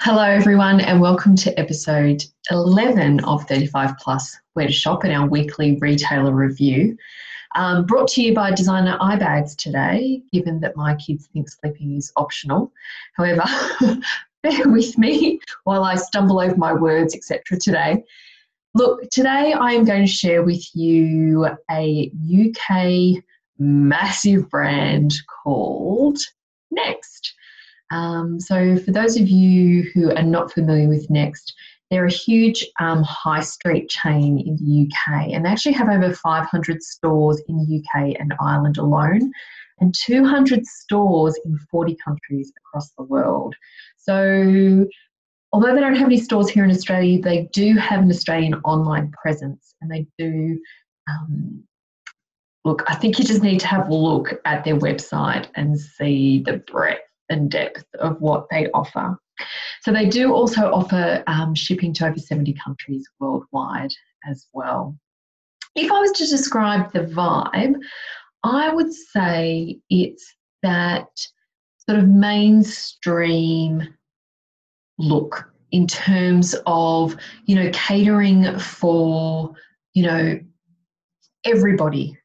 Hello, everyone, and welcome to episode 11 of 35 Plus Where to Shop in our weekly retailer review. Brought to you by Designer Eye Bags today, given that my kids think sleeping is optional. However, bear with me while I stumble over my words, etc. today. Look, today I am going to share with you a UK massive brand called Next. So for those of you who are not familiar with Next, they're a huge high street chain in the UK, and they actually have over 500 stores in the UK and Ireland alone, and 200 stores in 40 countries across the world. So although they don't have any stores here in Australia, they do have an Australian online presence, and they do look, I think you just need to have a look at their website and see the breadth and depth of what they offer. So they do also offer shipping to over 70 countries worldwide as well. If I was to describe the vibe, I would say it's that sort of mainstream look in terms of, catering for, everybody.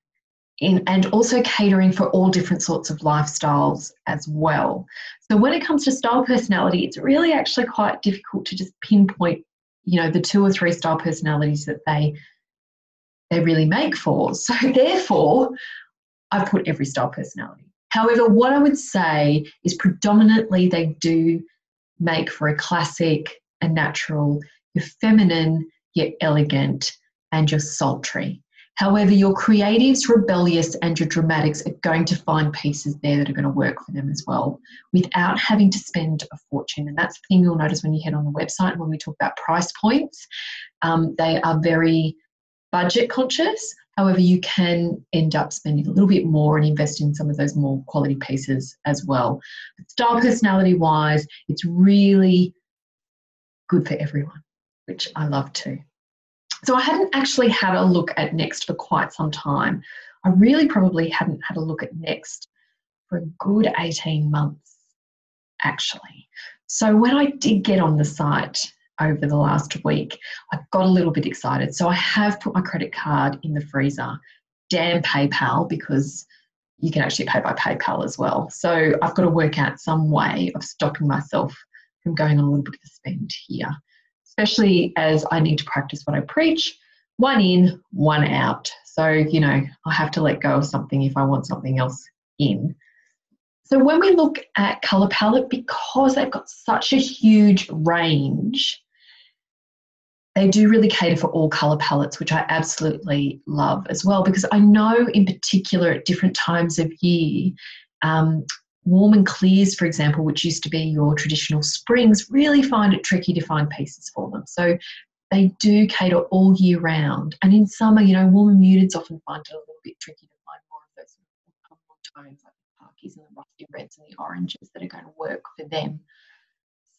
And also catering for all different sorts of lifestyles as well. So when it comes to style personality, it's really actually quite difficult to just pinpoint, the 2 or 3 style personalities that they really make for. So therefore, I've put every style personality. However, what I would say is predominantly they do make for a classic, a natural, you're feminine, you're elegant, and you're sultry. However, your creatives, rebellious, and your dramatics are going to find pieces there that are going to work for them as well without having to spend a fortune. And that's the thing you'll notice when you head on the website and when we talk about price points. They are very budget conscious. However, you can end up spending a little bit more and invest in some of those more quality pieces as well. But style personality-wise, it's really good for everyone, which I love too. So I hadn't actually had a look at Next for quite some time. I really probably hadn't had a look at Next for a good 18 months, actually. So when I did get on the site over the last week, I got a little bit excited. So I have put my credit card in the freezer. Damn PayPal, because you can actually pay by PayPal as well. So I've got to work out some way of stopping myself from going on a little bit of a spend here, especially as I need to practice what I preach, 1 in, 1 out. So, I have to let go of something if I want something else in. So when we look at colour palette, because they've got such a huge range, they do really cater for all colour palettes, which I absolutely love as well, because I know in particular at different times of year, warm and clears, for example, which used to be your traditional springs, really find it tricky to find pieces for them. So they do cater all year round. And in summer, warm and muteds often find it a little bit tricky to find more of those autumnal tones like the khakis and the rusty reds and the oranges that are going to work for them.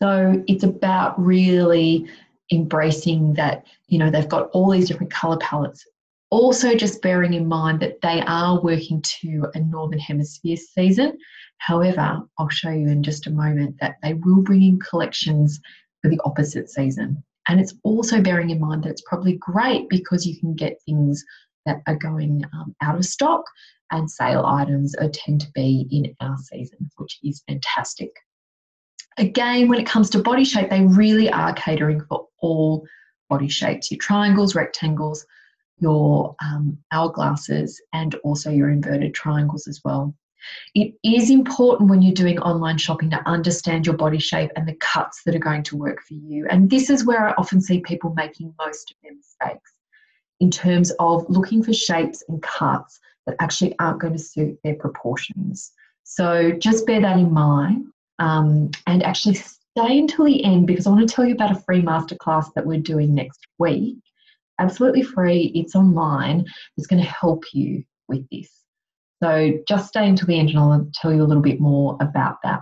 So it's about really embracing that, they've got all these different colour palettes. Also just bearing in mind that they are working to a Northern Hemisphere season. However, I'll show you in just a moment that they will bring in collections for the opposite season. And it's also bearing in mind that it's probably great because you can get things that are going out of stock, and sale items tend to be in our season, which is fantastic. Again, when it comes to body shape, they really are catering for all body shapes, your triangles, rectangles, your hourglasses, and also your inverted triangles as well. It is important when you're doing online shopping to understand your body shape and the cuts that are going to work for you. And this is where I often see people making most of their mistakes in terms of looking for shapes and cuts that actually aren't going to suit their proportions. So just bear that in mind and actually stay until the end, because I want to tell you about a free masterclass that we're doing next week. Absolutely free. It's online. It's going to help you with this. So just stay until the end and I'll tell you a little bit more about that.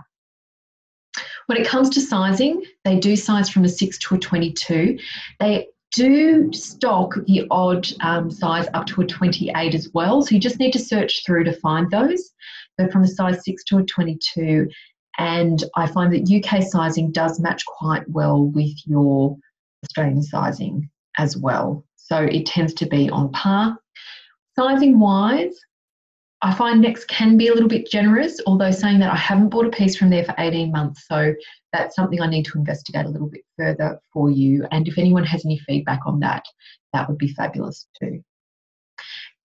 When it comes to sizing, they do size from a 6 to a 22. They do stock the odd size up to a 28 as well. So you just need to search through to find those. So from a size 6 to a 22. And I find that UK sizing does match quite well with your Australian sizing as well. So it tends to be on par. Sizing wise, I find Next can be a little bit generous, although saying that I haven't bought a piece from there for 18 months. So that's something I need to investigate a little bit further for you. And if anyone has any feedback on that, that would be fabulous too.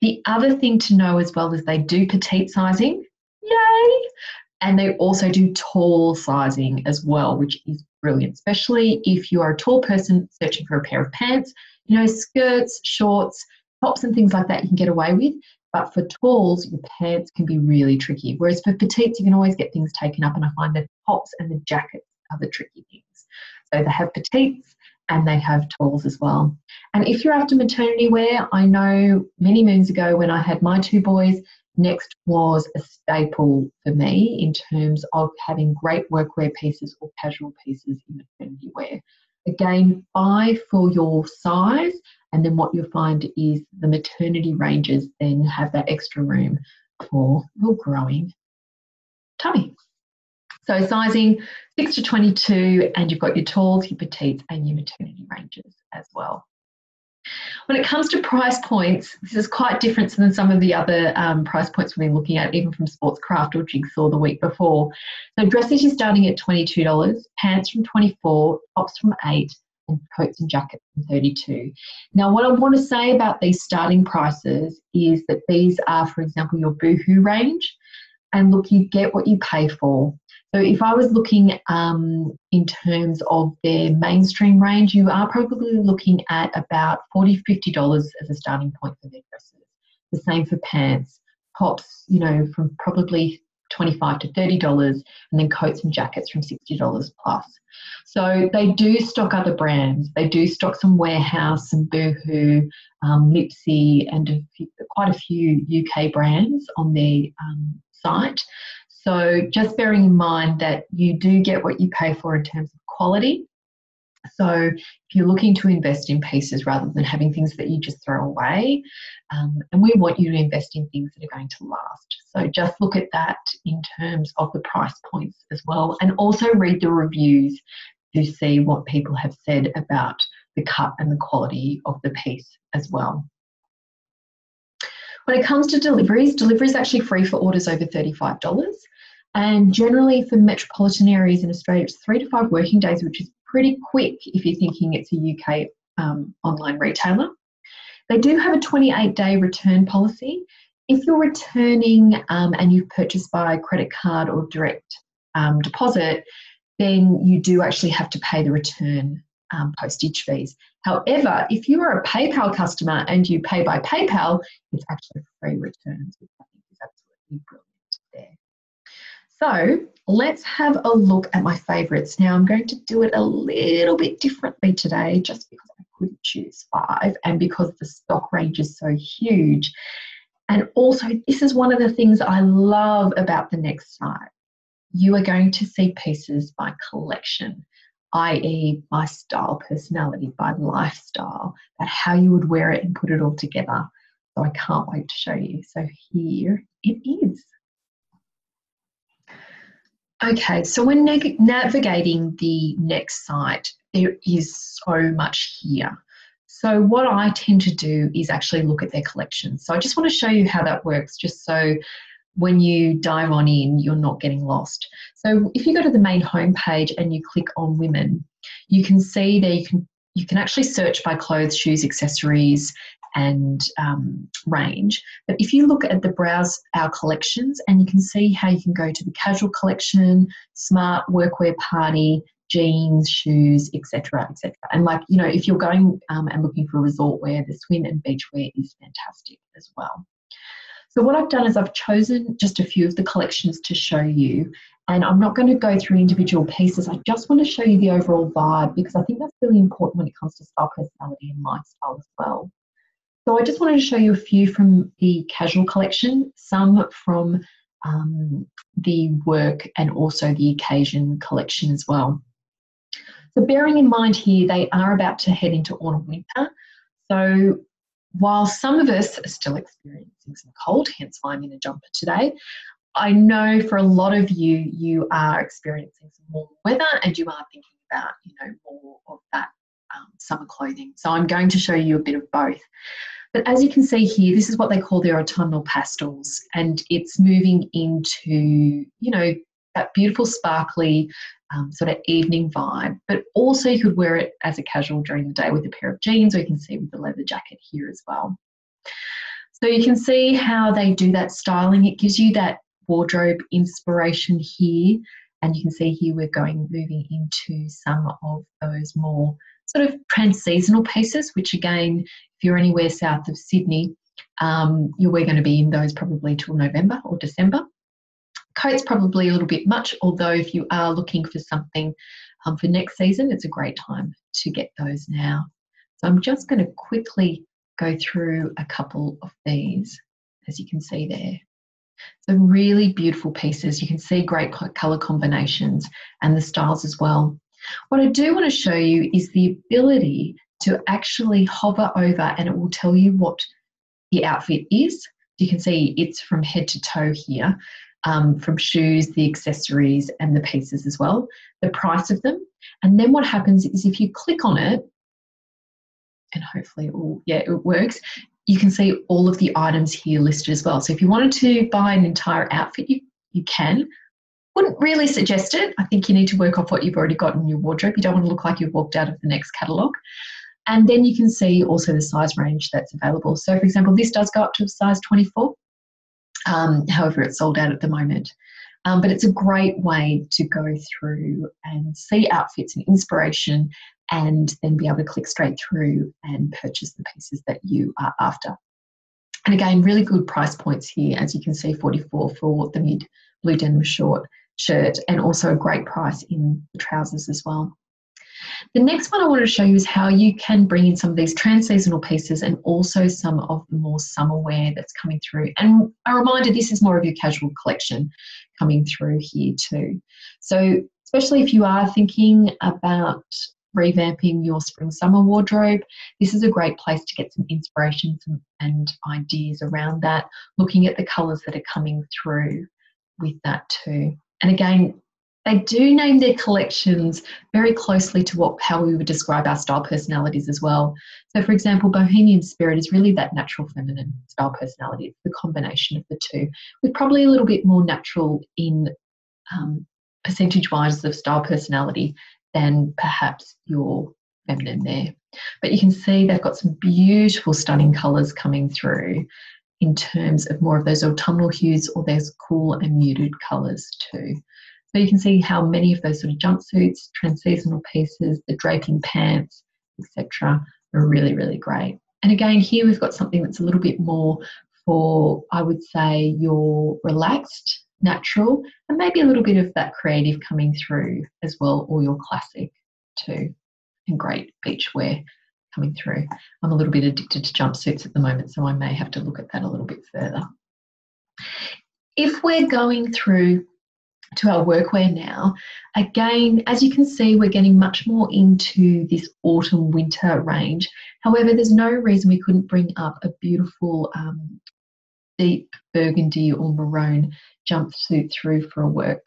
The other thing to know as well is they do petite sizing. Yay! And they also do tall sizing as well, which is brilliant, especially if you are a tall person searching for a pair of pants. You know, skirts, shorts, tops and things like that you can get away with. But for talls, your pants can be really tricky. Whereas for petites, you can always get things taken up. And I find the tops and the jackets are the tricky things. So they have petites and they have talls as well. And if you're after maternity wear, I know many moons ago when I had my two boys, Next was a staple for me in terms of having great workwear pieces or casual pieces in maternity wear. Again, buy for your size, and then what you'll find is the maternity ranges then have that extra room for your growing tummy. So sizing 6 to 22, and you've got your talls, your petites, and your maternity ranges as well. When it comes to price points, this is quite different than some of the other price points we've been looking at, even from Sportscraft or Jigsaw the week before. So dresses you're starting at $22, pants from $24, tops from $8, and coats and jackets from $32. Now, what I want to say about these starting prices is that these are, for example, your Boohoo range. And look, you get what you pay for. So if I was looking in terms of their mainstream range, you are probably looking at about $40, $50 as a starting point for their dresses. The same for pants, tops, you know, from probably $25 to $30, and then coats and jackets from $60 plus. So they do stock other brands. They do stock some Warehouse, some Boohoo, Lipsy, and quite a few UK brands on their site. So just bearing in mind that you do get what you pay for in terms of quality. So if you're looking to invest in pieces rather than having things that you just throw away, and we want you to invest in things that are going to last. So just look at that in terms of the price points as well, and also read the reviews to see what people have said about the cut and the quality of the piece as well. When it comes to delivery is actually free for orders over $35. And generally for metropolitan areas in Australia, it's 3 to 5 working days, which is pretty quick if you're thinking it's a UK online retailer. They do have a 28-day return policy. If you're returning and you've purchased by credit card or direct deposit, then you do actually have to pay the return postage fees. However, if you are a PayPal customer and you pay by PayPal, it's actually free returns, which I think is absolutely brilliant there. So let's have a look at my favourites. Now I'm going to do it a little bit differently today just because I couldn't choose 5 and because the stock range is so huge. And also this is one of the things I love about the Next site. You are going to see pieces by collection, i.e. by style, personality, by lifestyle, about how you would wear it and put it all together. So I can't wait to show you. So here it is. Okay, so when navigating the Next site, there is so much here. So what I tend to do is actually look at their collections. So I just want to show you how that works, just so when you dive on in, you're not getting lost. So if you go to the main homepage and you click on women, you can see there you can actually search by clothes, shoes, accessories, and range. But if you look at the browse our collections, and you can see how you can go to the casual collection, smart, workwear, party, jeans, shoes, etc., etc. And like, you know, if you're going and looking for resort wear, the swim and beach wear is fantastic as well. So what I've done is I've chosen just a few of the collections to show you, and I'm not going to go through individual pieces. I just want to show you the overall vibe because I think that's really important when it comes to style, personality and lifestyle as well. So I just wanted to show you a few from the casual collection, some from the work and also the occasion collection as well. So bearing in mind here, they are about to head into autumn winter. So while some of us are still experiencing some cold, hence why I'm in a jumper today, I know for a lot of you, you are experiencing some warm weather and you are thinking about, more of that summer clothing. So I'm going to show you a bit of both. But as you can see here, this is what they call their autumnal pastels, and it's moving into, that beautiful sparkly sort of evening vibe, but also you could wear it as a casual during the day with a pair of jeans, or you can see with the leather jacket here as well. So you can see how they do that styling. It gives you that wardrobe inspiration here, and you can see here we're moving into some of those more sort of trans-seasonal pieces, which again, if you're anywhere south of Sydney, we're going to be in those probably till November or December. Coat's probably a little bit much, although if you are looking for something for next season, it's a great time to get those now. So I'm just going to quickly go through a couple of these, as you can see there. So really beautiful pieces. You can see great colour combinations and the styles as well. What I do want to show you is the ability to actually hover over and it will tell you what the outfit is. You can see it's from head to toe here, from shoes, the accessories and the pieces as well, the price of them. And then what happens is if you click on it, and hopefully it works, you can see all of the items here listed as well. So if you wanted to buy an entire outfit, you can. Wouldn't really suggest it. I think you need to work off what you've already got in your wardrobe. You don't want to look like you've walked out of the next catalogue. And then you can see also the size range that's available. So for example, this does go up to a size 24. However, it's sold out at the moment. But it's a great way to go through and see outfits and inspiration and then be able to click straight through and purchase the pieces that you are after. And again, really good price points here. As you can see, $44 for the mid blue denim short shirt, and also a great price in the trousers as well. The next one I want to show you is how you can bring in some of these trans-seasonal pieces and also some of the more summer wear that's coming through. And a reminder, this is more of your casual collection coming through here too. So especially if you are thinking about revamping your spring-summer wardrobe, this is a great place to get some inspiration and ideas around that, looking at the colours that are coming through with that too. And again, they do name their collections very closely to how we would describe our style personalities as well. So for example, Bohemian Spirit is really that natural feminine style personality. It's the combination of the two, with probably a little bit more natural in percentage-wise of style personality than perhaps your feminine there. But you can see they've got some beautiful, stunning colours coming through in terms of more of those autumnal hues or those cool and muted colours too. So you can see how many of those sort of jumpsuits, trans-seasonal pieces, the draping pants, etc. are really, really great. And again, here we've got something that's a little bit more for, I would say, your relaxed, natural, and maybe a little bit of that creative coming through as well, or your classic too, and great beach wear coming through. I'm a little bit addicted to jumpsuits at the moment, so I may have to look at that a little bit further. If we're going through to our workwear now, again, as you can see, we're getting much more into this autumn winter range. However, there's no reason we couldn't bring up a beautiful deep burgundy or maroon jumpsuit through for a work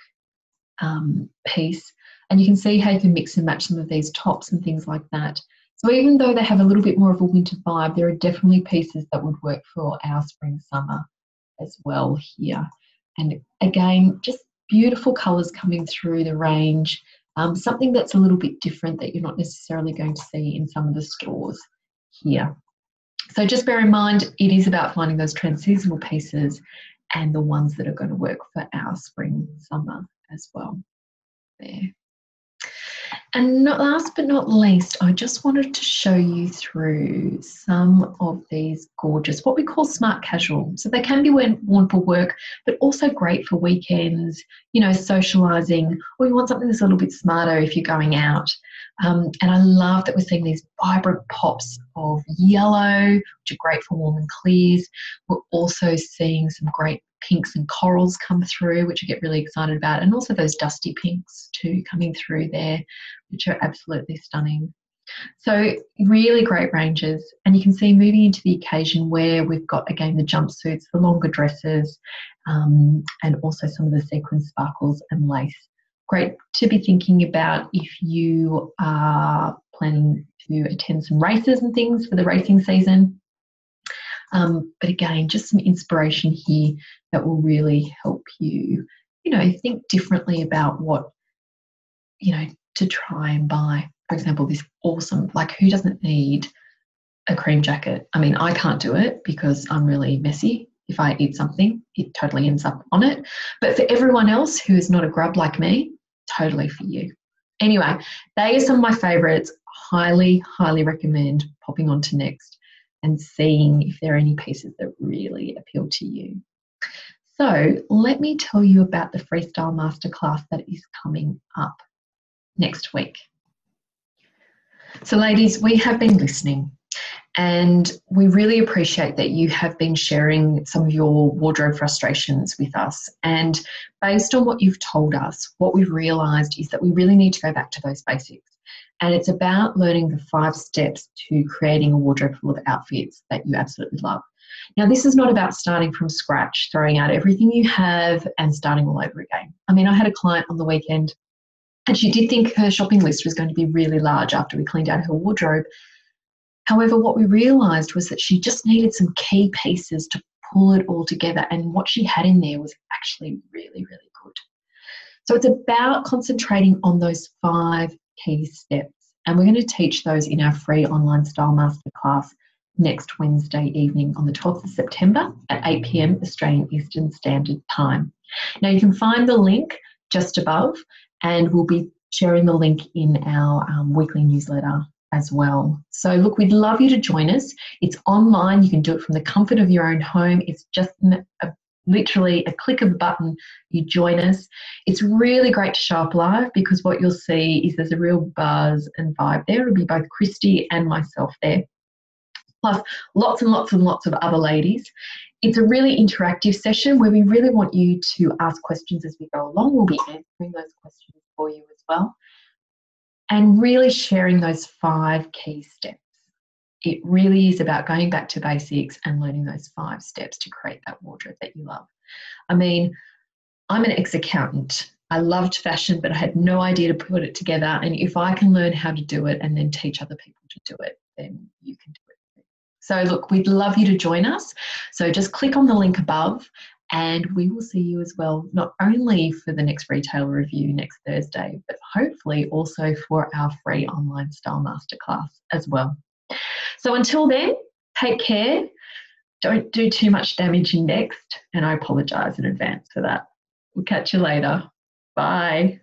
piece. And you can see how you can mix and match some of these tops and things like that. So even though they have a little bit more of a winter vibe, there are definitely pieces that would work for our spring summer as well here. And again, just beautiful colours coming through the range, something that's a little bit different that you're not necessarily going to see in some of the stores here. So just bear in mind, it is about finding those trans-seasonal pieces and the ones that are going to work for our spring summer as well there. And last but not least, I just wanted to show you through some of these gorgeous, what we call smart casual. So they can be worn for work, but also great for weekends, you know, socialising, or you want something that's a little bit smarter if you're going out. And I love that we're seeing these vibrant pops of yellow, which are great for warm and clears. We're also seeing some great pinks and corals come through, which I get really excited about, and also those dusty pinks too coming through there, which are absolutely stunning. So really great ranges, and you can see moving into the occasion where we've got again the jumpsuits, the longer dresses, and also some of the sequin sparkles and lace. Great to be thinking about if you are planning to attend some races and things for the racing season. But again, just some inspiration here that will really help you, think differently about what, to try and buy. For example, this awesome, like, who doesn't need a cream jacket? I mean, I can't do it because I'm really messy. If I eat something, it totally ends up on it. But for everyone else who is not a grub like me, totally for you. Anyway, they are some of my favourites. Highly, highly recommend popping on to Next and seeing if there are any pieces that really appeal to you. So let me tell you about the Freestyle Masterclass that is coming up next week. So ladies, we have been listening, and we really appreciate that you have been sharing some of your wardrobe frustrations with us. And based on what you've told us, what we've realised is that we really need to go back to those basics. And it's about learning the 5 steps to creating a wardrobe full of outfits that you absolutely love. Now, this is not about starting from scratch, throwing out everything you have and starting all over again. I mean, I had a client on the weekend, and she did think her shopping list was going to be really large after we cleaned out her wardrobe. However, what we realised was that she just needed some key pieces to pull it all together, and what she had in there was actually really, really good. So it's about concentrating on those 5 key steps, and we're going to teach those in our free online Style Masterclass next Wednesday evening on the 12th of September at 8 p.m. Australian Eastern Standard Time. Now, you can find the link just above, and we'll be sharing the link in our weekly newsletter as well. So look, we'd love you to join us. It's online. You can do it from the comfort of your own home. It's just literally a click of a button, you join us. It's really great to show up live, because what you'll see is there's a real buzz and vibe there. It'll be both Christy and myself there, plus lots and lots and lots of other ladies. It's a really interactive session where we really want you to ask questions as we go along. We'll be answering those questions for you as well, and really sharing those 5 key steps. It really is about going back to basics and learning those 5 steps to create that wardrobe that you love. I mean, I'm an ex-accountant. I loved fashion, but I had no idea to put it together. And if I can learn how to do it and then teach other people to do it, then you can do it. So look, we'd love you to join us. So just click on the link above, and we will see you as well, not only for the next retail review next Thursday, but hopefully also for our free online Style Masterclass as well. So until then, take care. Don't do too much damage in Next, and I apologise in advance for that. We'll catch you later. Bye.